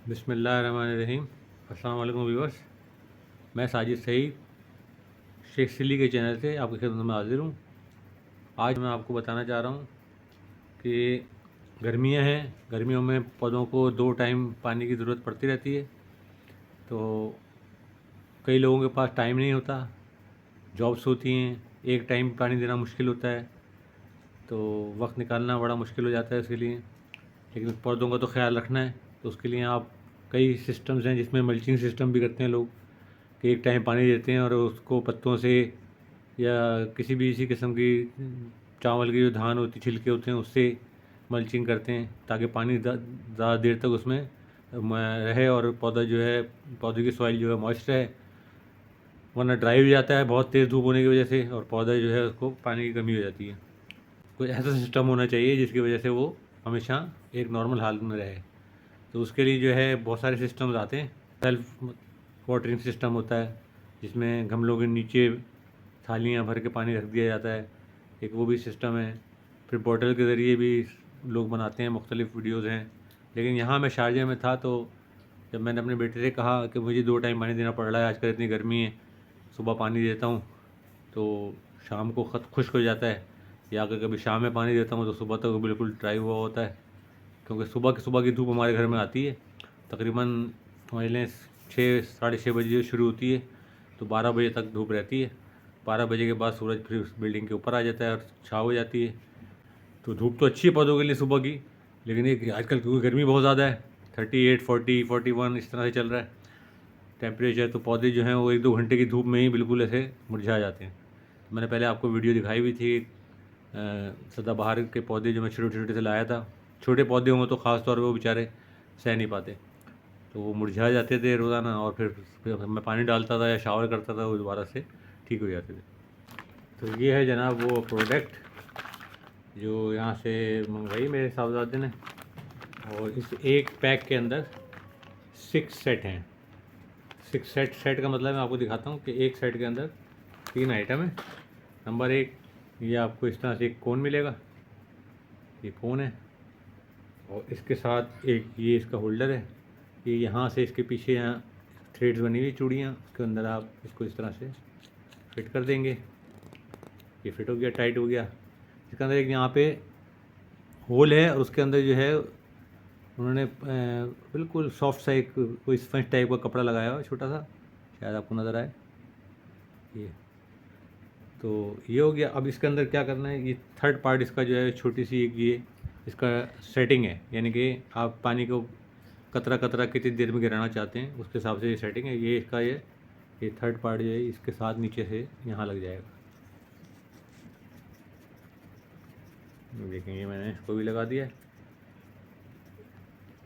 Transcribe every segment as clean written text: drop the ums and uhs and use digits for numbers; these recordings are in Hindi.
बिस्मिल्लाहिर्रहमानिर्रहीम। अस्सलाम वालेकुम व्यूअर्स। मैं साजिद सईद शेख सिल्ली के चैनल से आपकी खिदमत में हाजिर हूँ। आज मैं आपको बताना चाह रहा हूँ कि गर्मियाँ हैं, गर्मियों में पौधों को 2 टाइम पानी की ज़रूरत पड़ती रहती है। तो कई लोगों के पास टाइम नहीं होता, जॉब्स होती हैं, एक टाइम पानी देना मुश्किल होता है, तो वक्त निकालना बड़ा मुश्किल हो जाता है उसके लिए। लेकिन पौधों का तो ख्याल रखना है, तो उसके लिए आप कई सिस्टम्स हैं जिसमें मल्चिंग सिस्टम भी करते हैं लोग कि एक टाइम पानी देते हैं और उसको पत्तों से या किसी भी इसी किस्म की चावल की जो धान होती छिलके होते हैं उससे मल्चिंग करते हैं ताकि पानी ज़्यादा देर तक उसमें रहे और पौधा जो है, पौधे की सॉइल जो है मॉइस्ट रहे, वरना ड्राई हो जाता है बहुत तेज़ धूप होने की वजह से और पौधा जो है उसको पानी की कमी हो जाती है। कोई ऐसा सिस्टम होना चाहिए जिसकी वजह से वो हमेशा एक नॉर्मल हालत में रहे। तो उसके लिए जो है बहुत सारे सिस्टम्स आते हैं। सेल्फ वाटरिंग सिस्टम होता है जिसमें गमलों के नीचे थालियाँ भर के पानी रख दिया जाता है, एक वो भी सिस्टम है। फिर बॉटल के ज़रिए भी लोग बनाते हैं, मुख्तलिफ़ वीडियोज़ हैं। लेकिन यहाँ मैं शारजा में था तो जब मैंने अपने बेटे से कहा कि मुझे 2 टाइम पानी देना पड़ रहा है, आजकल इतनी गर्मी है, सुबह पानी देता हूँ तो शाम को ख़त खुश्क हो जाता है, या अगर कभी शाम में पानी देता हूँ तो सुबह तक वो बिल्कुल ड्राई हुआ होता है। क्योंकि सुबह की धूप हमारे घर में आती है, तकरीबन समझ लें 6 साढ़े 6 बजे शुरू होती है तो 12 बजे तक धूप रहती है। 12 बजे के बाद सूरज फिर उस बिल्डिंग के ऊपर आ जाता है और छाँव हो जाती है। तो धूप तो अच्छी है पौधों के लिए सुबह की, लेकिन ये आजकल क्योंकि गर्मी बहुत ज़्यादा है, 38 40 41 इस तरह से चल रहा है टेम्परेचर, तो पौधे जो हैं वो 1-2 घंटे की धूप में ही बिल्कुल ऐसे मुरझा जाते हैं। तो मैंने पहले आपको वीडियो दिखाई भी थी सदाबहार के पौधे जो मैं छोटे छोटे से लाया था। छोटे पौधे हों तो ख़ास तौर पे वो बेचारे सह नहीं पाते, तो वो मुरझा जाते थे रोज़ाना, और फिर मैं पानी डालता था या शावर करता था वो दोबारा से ठीक हो जाते थे। तो ये है जनाब वो प्रोडक्ट जो यहाँ से मंगवाई मेरे साहबजादे ने, और इस एक पैक के अंदर 6 सेट हैं। 6 सेट का मतलब मैं आपको दिखाता हूँ कि एक सेट के अंदर 3 आइटम है। नंबर 1, ये आपको इस तरह से एक कोन मिलेगा, ये कोन है, और इसके साथ एक ये इसका होल्डर है। ये यहाँ से इसके पीछे यहाँ थ्रेड्स बनी हुई चूड़ियाँ, उसके अंदर आप इसको इस तरह से फिट कर देंगे। ये फिट हो गया, टाइट हो गया। इसके अंदर एक यहाँ पे होल है और उसके अंदर जो है उन्होंने बिल्कुल सॉफ्ट सा एक कोई स्पंज टाइप का कपड़ा लगाया हुआ छोटा सा, शायद आपको नज़र आए ये। तो ये हो गया। अब इसके अंदर क्या करना है, ये थर्ड पार्ट इसका जो है छोटी सी एक ये इसका सेटिंग है, यानी कि आप पानी को कतरा कतरा कितनी देर में गिराना चाहते हैं उसके हिसाब से ये सेटिंग है। ये इसका ये थर्ड पार्ट जो है इसके साथ नीचे से यहाँ लग जाएगा। देखेंगे मैंने इसको भी लगा दिया है।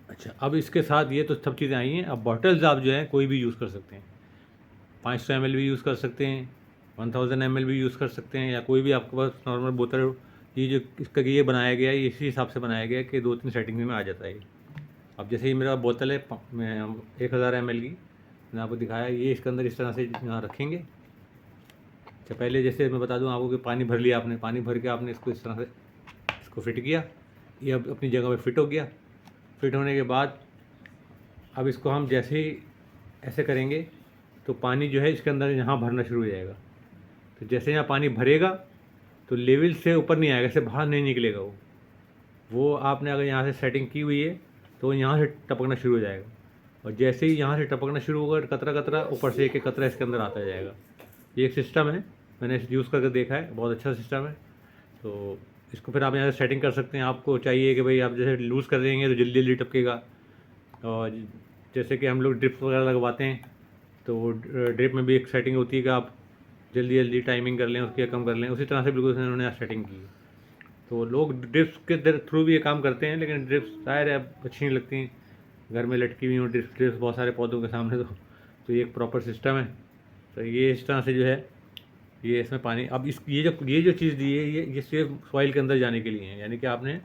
अच्छा, अब इसके साथ ये तो सब चीज़ें आई हैं। अब बॉटल्स आप जो है कोई भी यूज़ कर सकते हैं, 500 ml भी यूज़ कर सकते हैं, 1000 ml भी यूज़ कर सकते हैं, या कोई भी आपके पास नॉर्मल बोतल। ये जो इसका ये बनाया गया है इसी हिसाब से बनाया गया है कि 2-3 सेटिंग में आ जाता है ये। अब जैसे ये मेरा बोतल है 1000 ml की, मैंने आपको दिखाया, ये इसके अंदर इस तरह से यहाँ रखेंगे। अच्छा, पहले जैसे मैं बता दूँ आपको कि पानी भर लिया आपने, पानी भर के आपने इसको इस तरह से इसको फिट किया, ये अब अपनी जगह पे फिट हो गया। फिट होने के बाद अब इसको हम जैसे ही ऐसे करेंगे तो पानी जो है इसके अंदर यहाँ भरना शुरू हो जाएगा। तो जैसे यहाँ पानी भरेगा तो लेवल से ऊपर नहीं आएगा, इससे बाहर नहीं निकलेगा वो आपने अगर यहाँ से सेटिंग की हुई है तो यहाँ से टपकना शुरू हो जाएगा, और जैसे ही यहाँ से टपकना शुरू होगा कतरा कतरा ऊपर से एक कतरा इसके अंदर आता जाएगा। ये एक सिस्टम है, मैंने इसे यूज़ करके देखा है, बहुत अच्छा सिस्टम है। तो इसको फिर आप यहाँ से सेटिंग कर सकते हैं। आपको चाहिए कि भाई आप जैसे लूज़ कर देंगे तो जल्दी जल्दी टपकेगा, और जैसे कि हम लोग ड्रिप्स वगैरह लगवाते हैं तो ड्रिप में भी एक सेटिंग होती है कि आप जल्दी जल्दी टाइमिंग कर लें उसकी, कम कर लें, उसी तरह से बिल्कुल उन्होंने सेटिंग की। तो लोग ड्रिप्स के थ्रू भी ये काम करते हैं, लेकिन ड्रिप्स ज़ाहिर है अच्छी नहीं लगती, घर में लटकी हुई हूँ ड्रिप्स बहुत सारे पौधों के सामने, तो ये एक प्रॉपर सिस्टम है। तो ये इस तरह से जो है ये इसमें पानी, अब इस ये जो चीज़ दी है ये सिर्फ सॉइल के अंदर जाने के लिए है, यानी कि आपने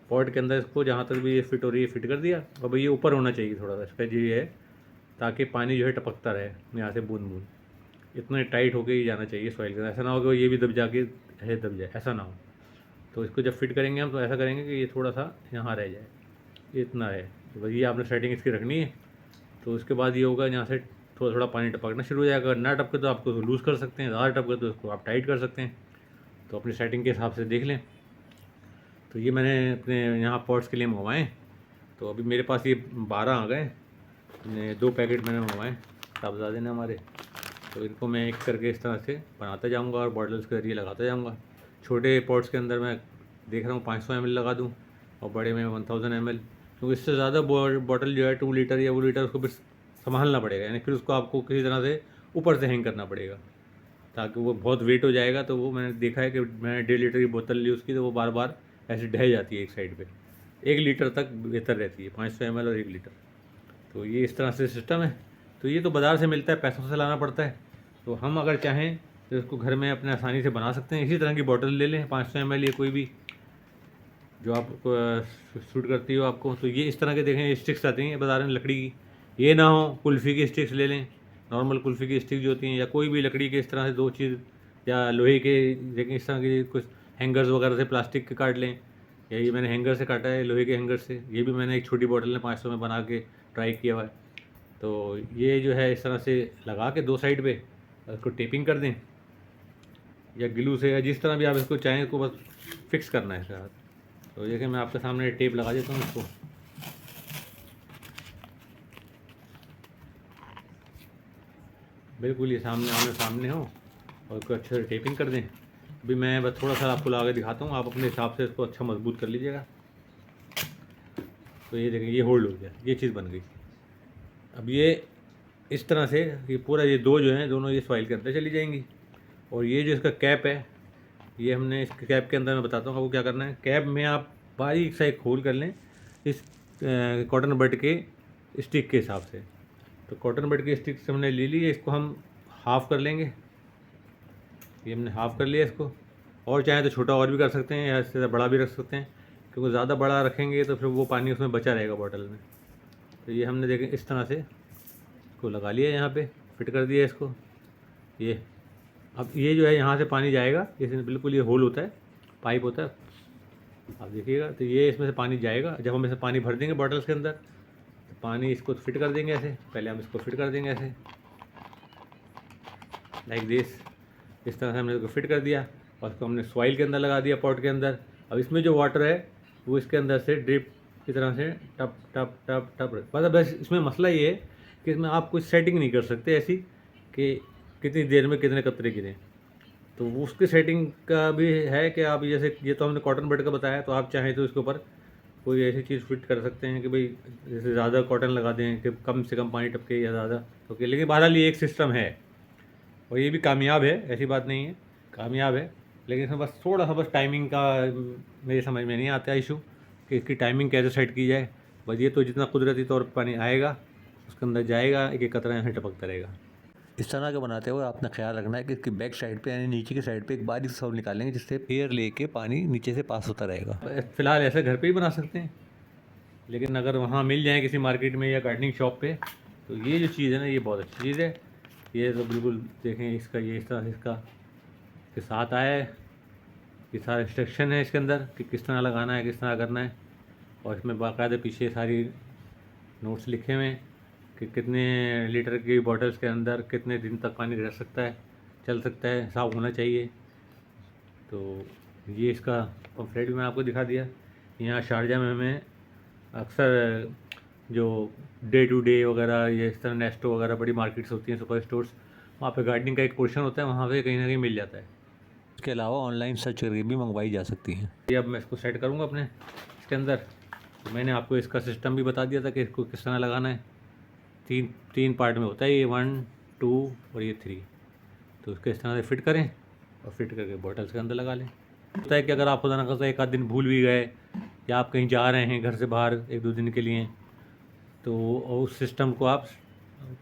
पॉट के अंदर इसको जहाँ तक भी ये फिट हो रही है फिट कर दिया। अब ये ऊपर होना चाहिए थोड़ा सा इसका जो ये है, ताकि पानी जो है टपकता रहे यहाँ से बूंद बूंद, इतना टाइट होके ही जाना चाहिए सॉइल के अंदर। ऐसा ना हो कि ये भी दब जाके ऐसे दब जाए, ऐसा ना हो। तो इसको जब फिट करेंगे हम तो ऐसा करेंगे कि ये थोड़ा सा यहाँ रह जाए, इतना है, तो बस ये आपने सेटिंग इसकी रखनी है। तो उसके बाद ये होगा, यहाँ से थोड़ा थोड़ा पानी टपकना शुरू हो जाएगा। अगर ना टपके तो आपको लूज़ कर सकते हैं, ज़्यादा टपके तो उसको आप टाइट कर सकते हैं। तो अपनी सेटिंग के हिसाब से देख लें। तो ये मैंने अपने यहाँ पॉट्स के लिए मंगवाए। तो अभी मेरे पास ये 12 आ गए। 2 पैकेट मैंने मंगवाए साहबजादे ने हमारे। तो इनको मैं एक करके इस तरह से बनाता जाऊँगा और बॉटल्स के ज़रिए लगाता जाऊँगा। छोटे पॉट्स के अंदर मैं देख रहा हूँ 500 ml लगा दूँ और बड़े में 1000 ml, क्योंकि इससे ज़्यादा बॉटल जो है 2 लीटर या 1 लीटर उसको फिर संभालना पड़ेगा, यानी फिर उसको आपको किसी तरह से ऊपर से हैंग करना पड़ेगा, ताकि वो बहुत वेट हो जाएगा। तो वो मैंने देखा है कि मैंने 1.5 लीटर की बोतल ली उसकी, तो वो बार बार ऐसे ढह जाती है एक साइड पे। 1 लीटर तक बेहतर रहती है, 500 ml और 1 लीटर। तो ये इस तरह से सिस्टम है। तो ये तो बाज़ार से मिलता है, पैसों से लाना पड़ता है। तो हम अगर चाहें तो इसको घर में अपने आसानी से बना सकते हैं। इसी तरह की बॉटल ले लें 500 ml या कोई भी जो आपको सूट करती हो आपको। तो ये इस तरह के देखें स्टिक्स आती हैं बाज़ार में लकड़ी की, ये ना हो कुल्फ़ी की स्टिक्स ले लें, नॉर्मल कुल्फ़ी की स्टिक जो होती हैं, या कोई भी लकड़ी के इस तरह से 2 चीज़, या लोहे के देखें इस तरह के कुछ हैंगर्स वगैरह से प्लास्टिक के काट लें। या ये मैंने हैंगर से काटा है, लोहे के हैंगर से। ये भी मैंने एक छोटी बॉटल में 500 में बना के ट्राई किया हुआ है। तो ये जो है इस तरह से लगा के 2 साइड पे इसको टेपिंग कर दें, या ग्लू से, या जिस तरह भी आप इसको चाहें, इसको बस फिक्स करना है इसके साथ। तो देखिए मैं आपके सामने टेप लगा देता हूँ इसको। बिल्कुल ये सामने आमने सामने हो, और इसको अच्छे से टेपिंग कर दें। अभी मैं बस थोड़ा सा आपको लगा के दिखाता हूँ, आप अपने हिसाब से इसको अच्छा मजबूत कर लीजिएगा। तो ये देखें ये होल्ड हो गया, ये चीज़ बन गई। अब ये इस तरह से ये पूरा ये 2 जो हैं दोनों ये सॉइल के अंदर चली जाएंगी। और ये जो इसका कैप है, ये हमने इस कैप के अंदर मैं बताता हूँ आपको क्या करना है। कैप में आप बारीक सा एक होल कर लें इस कॉटन बड के स्टिक के हिसाब से। तो कॉटन बड की स्टिक से हमने ले ली है, इसको हम हाफ़ कर लेंगे। ये हमने हाफ़ कर लिया इसको, और चाहे तो छोटा और भी कर सकते हैं, या इससे बड़ा भी रख सकते हैं, क्योंकि ज़्यादा बड़ा रखेंगे तो फिर वो पानी उसमें बचा रहेगा बॉटल में। तो ये हमने देखें इस तरह से इसको लगा लिया, यहाँ पे फिट कर दिया इसको। ये अब ये जो है यहाँ से पानी जाएगा, इसमें बिल्कुल ये होल होता है, पाइप होता है, आप देखिएगा। तो ये इसमें से पानी जाएगा, जब हम इसे पानी भर देंगे बॉटल्स के अंदर, तो पानी इसको फिट कर देंगे ऐसे। पहले हम इसको फिट कर देंगे ऐसे, लाइक दिस। इस तरह से हमने इसको फिट कर दिया, और इसको हमने सॉइल के अंदर लगा दिया, पॉट के अंदर। अब इसमें जो वाटर है वो इसके अंदर से ड्रिप की तरह से टप टप टप टप। बस इसमें मसला ये है कि इसमें आप कुछ सेटिंग नहीं कर सकते ऐसी कि कितनी देर में कितने कतरे गिरें। तो वो उसकी सेटिंग का भी है कि आप जैसे, ये तो हमने कॉटन बड का बताया, तो आप चाहें तो इसके ऊपर कोई ऐसी चीज़ फिट कर सकते हैं कि भाई जैसे ज़्यादा कॉटन लगा दें कि कम से कम पानी टपके, या ज़्यादा तो लेकिन बहरहाल ये एक सिस्टम है, और ये भी कामयाब है, ऐसी बात नहीं है, कामयाब है। लेकिन इसमें बस थोड़ा सा बस टाइमिंग का मेरे समझ में नहीं आता इशू कि इसकी टाइमिंग कैसे सेट की जाए। बस ये तो जितना कुदरती तौर पर पानी आएगा उसके अंदर जाएगा, एक एक कतरा यहाँ से टपकता रहेगा। इस तरह का बनाते हुए आपने ख्याल रखना है कि इसकी बैक साइड पे यानी नीचे की साइड पे एक बारीक सा होल निकालेंगे, जिससे एयर लेके पानी नीचे से पास होता रहेगा। फ़िलहाल ऐसे घर पे ही बना सकते हैं, लेकिन अगर वहाँ मिल जाए किसी मार्केट में या गार्डनिंग शॉप पे, तो ये जो चीज़ है ना, ये बहुत अच्छी चीज़ है। ये तो बिल्कुल देखें इसका, ये इस तरह से इसका के साथ आया है, ये सारा इंस्ट्रक्शन है इसके अंदर कि किस तरह लगाना है, किस तरह करना है। और इसमें बाकायदा पीछे सारी नोट्स लिखे हुए हैं कि कितने लीटर की बॉटल्स के अंदर कितने दिन तक पानी रह सकता है, चल सकता है, साफ़ होना चाहिए। तो ये इसका पम्फलेट भी मैं आपको दिखा दिया। यहाँ शारजा में हमें अक्सर जो डे टू डे वगैरह, ये इस तरह नेस्टो वगैरह बड़ी मार्केट्स होती हैं, सुपर स्टोर्स, वहाँ पे गार्डनिंग का एक पोर्शन होता है, वहाँ पे कहीं ना कहीं मिल जाता है। इसके अलावा ऑनलाइन सर्च करके भी मंगवाई जा सकती हैं। ये अब मैं इसको सेट करूँगा अपने इसके अंदर। तो मैंने आपको इसका सिस्टम भी बता दिया था कि इसको किस तरह लगाना है। तीन पार्ट में होता है ये, 1 2 और ये 3। तो उसके इस तरह से फिट करें, और फिट करके बॉटल्स के अंदर लगा लें। होता है कि अगर आप खुदा ना खास्ता एक आध दिन भूल भी गए, या आप कहीं जा रहे हैं घर से बाहर 1-2 दिन के लिए, तो उस सिस्टम को आप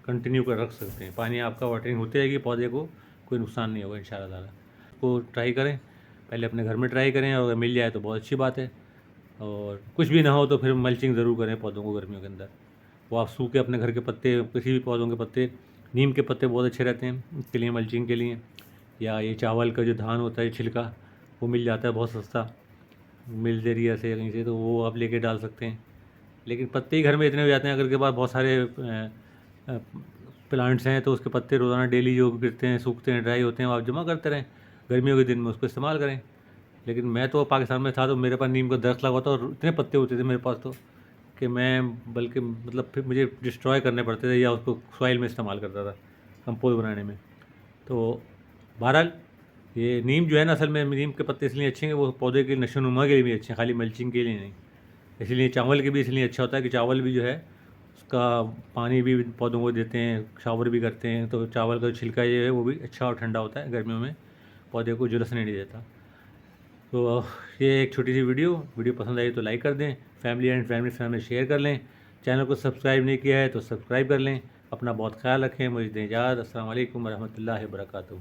कंटिन्यू कर रख सकते हैं। पानी आपका वाटरिंग होती रहेगी, पौधे को कोई नुकसान नहीं होगा इंशाल्लाह ताला। को ट्राई करें, पहले अपने घर में ट्राई करें, और अगर मिल जाए तो बहुत अच्छी बात है। और कुछ भी ना हो तो फिर मल्चिंग ज़रूर करें पौधों को गर्मियों के अंदर। वो आप सूखे अपने घर के पत्ते, किसी भी पौधों के पत्ते, नीम के पत्ते बहुत अच्छे रहते हैं इसके लिए, मल्चिंग के लिए। या ये चावल का जो धान होता है छिलका, वो मिल जाता है बहुत सस्ता मिल एरिया से कहीं से, तो वो आप लेके डाल सकते हैं। लेकिन पत्ते ही घर में इतने हो जाते हैं, अगर के पास बहुत सारे प्लांट्स हैं तो उसके पत्ते रोज़ाना डेली जो गिरते हैं, सूखते हैं, ड्राई होते हैं, वो आप जमा करते रहें, गर्मियों के दिन में उसको इस्तेमाल करें। लेकिन मैं तो पाकिस्तान में था तो मेरे पास नीम का दरख्त लगा था और इतने पत्ते होते थे मेरे पास तो कि मैं बल्कि मतलब फिर मुझे डिस्ट्रॉय करने पड़ते थे या उसको सॉइल में इस्तेमाल करता था कंपोस्ट बनाने में। तो बहरहाल ये नीम जो है ना, असल में नीम के पत्ते इसलिए अच्छे हैं कि वो पौधे के नशोनुमा के लिए भी अच्छे हैं, खाली मल्चिंग के लिए नहीं। इसीलिए चावल के भी इसलिए अच्छा होता है कि चावल भी जो है उसका पानी भी पौधों को देते हैं, शावर भी करते हैं, तो चावल का छिलका जो है वो भी अच्छा और ठंडा होता है, गर्मियों में पौधे को झुलसने नहीं देता। तो ये एक छोटी सी वीडियो पसंद आई तो लाइक कर दें, फैमिली एंड फ्रेंड्स में शेयर कर लें, चैनल को सब्सक्राइब नहीं किया है तो सब्सक्राइब कर लें। अपना बहुत ख्याल रखें, मुझे दें इजाज़त। अस्सलाम वालेकुम रहमतुल्लाहि व बरकातहू।